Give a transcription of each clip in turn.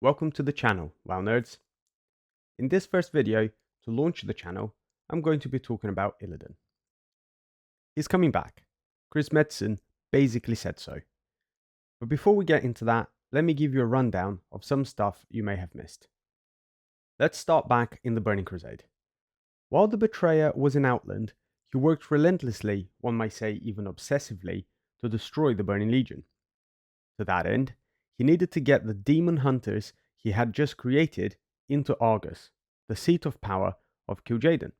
Welcome to the channel, WoW Nerds. In this first video, to launch the channel, I'm going to be talking about Illidan. He's coming back. Chris Metzen basically said so. But before we get into that, let me give you a rundown of some stuff you may have missed. Let's start back in the Burning Crusade. While the Betrayer was in Outland, he worked relentlessly, one might say even obsessively, to destroy the Burning Legion. To that end, he needed to get the demon hunters he had just created into Argus, the seat of power of Kil'jaeden.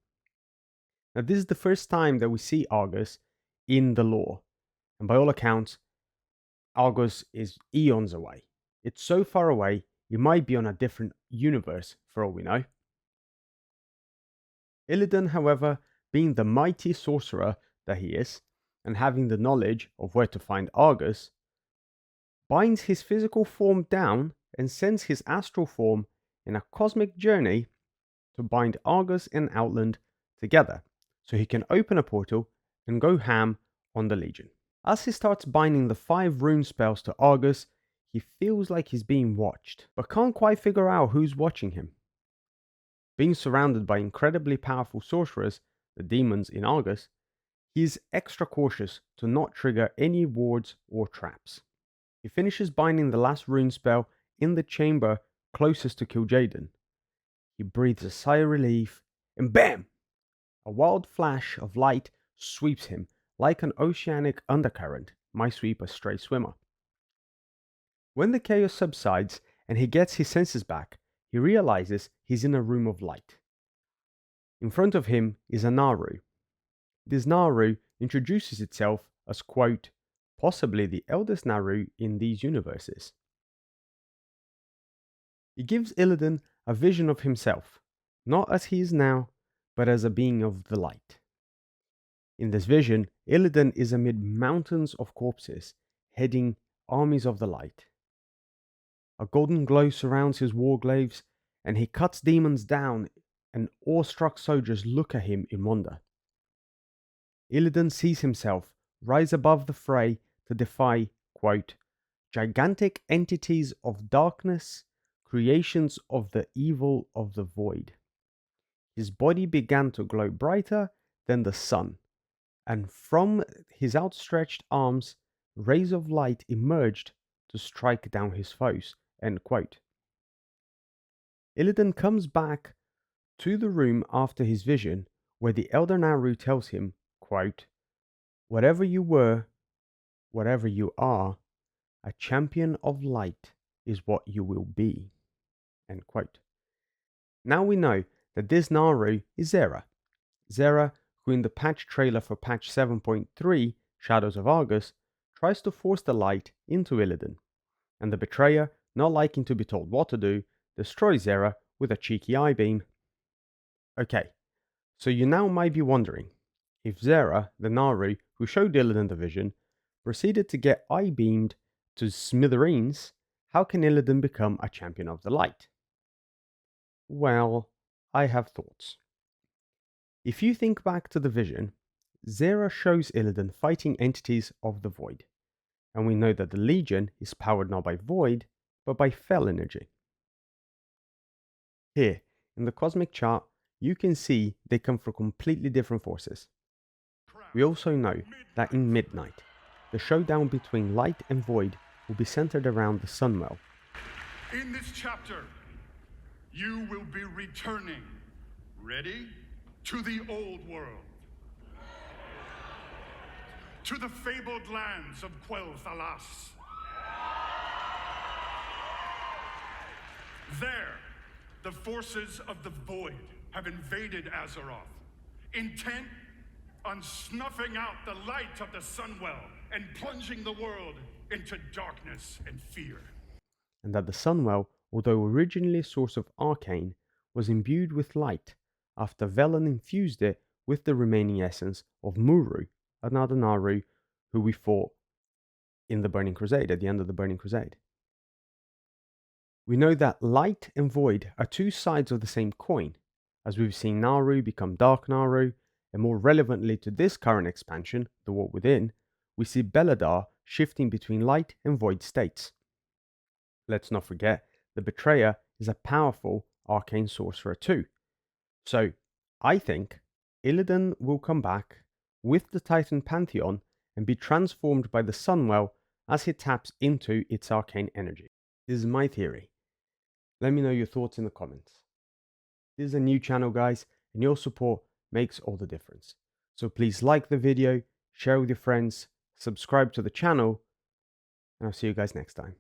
Now, this is the first time that we see Argus in the lore, and by all accounts, Argus is eons away. It's so far away, it might be on a different universe for all we know. Illidan, however, being the mighty sorcerer that he is, and having the knowledge of where to find Argus, binds his physical form down and sends his astral form in a cosmic journey to bind Argus and Outland together, so he can open a portal and go ham on the Legion. As he starts binding the 5 rune spells to Argus, he feels like he's being watched, but can't quite figure out who's watching him. Being surrounded by incredibly powerful sorcerers, the demons in Argus, he is extra cautious to not trigger any wards or traps. He finishes binding the last rune spell in the chamber closest to Kil'jaeden. He breathes a sigh of relief, and BAM! A wild flash of light sweeps him like an oceanic undercurrent might sweep a stray swimmer. When the chaos subsides and he gets his senses back, he realizes he's in a room of light. In front of him is a Naru. This Naru introduces itself as, quote, possibly the eldest Naru in these universes. He gives Illidan a vision of himself, not as he is now, but as a being of the light. In this vision, Illidan is amid mountains of corpses, heading armies of the light. A golden glow surrounds his warglaives, and he cuts demons down, and awestruck soldiers look at him in wonder. Illidan sees himself rise above the fray to defy, quote, gigantic entities of darkness, creations of the evil of the void. His body began to glow brighter than the sun, and from his outstretched arms, rays of light emerged to strike down his foes, end quote. Illidan comes back to the room after his vision, where the Elder Naru tells him, quote, whatever you were, whatever you are, a champion of light is what you will be. End quote. Now we know that this Naru is Xera. Xera, who in the patch trailer for patch 7.3, Shadows of Argus, tries to force the light into Illidan, and the Betrayer, not liking to be told what to do, destroys Xera with a cheeky eye beam. Okay, so you now might be wondering, if Xera, the Naru who showed Illidan the vision, proceeded to get eye beamed to smithereens, how can Illidan become a champion of the light? Well, I have thoughts. If you think back to the vision, Xera shows Illidan fighting entities of the void, and we know that the Legion is powered not by void, but by fel energy. Here, in the cosmic chart, you can see they come from completely different forces. We also know that in Midnight, the showdown between light and void will be centered around the Sunwell. In this chapter, you will be returning, ready, to the old world. To the fabled lands of Quel'Thalas. There, the forces of the Void have invaded Azeroth, intent on snuffing out the light of the Sunwell and plunging the world into darkness and fear. And that the Sunwell, although originally a source of arcane, was imbued with light after Velen infused it with the remaining essence of Muru, another Naru who we fought in the Burning Crusade, at the end of the Burning Crusade. We know that light and void are two sides of the same coin, as we've seen Naru become Dark Naru, and more relevantly to this current expansion, The War Within, we see Beledar shifting between light and void states. Let's not forget the Betrayer is a powerful arcane sorcerer too. So I think Illidan will come back with the Titan Pantheon and be transformed by the Sunwell as he taps into its arcane energy. This is my theory. Let me know your thoughts in the comments. This is a new channel, guys, and your support makes all the difference. So please like the video, share with your friends, subscribe to the channel, and I'll see you guys next time.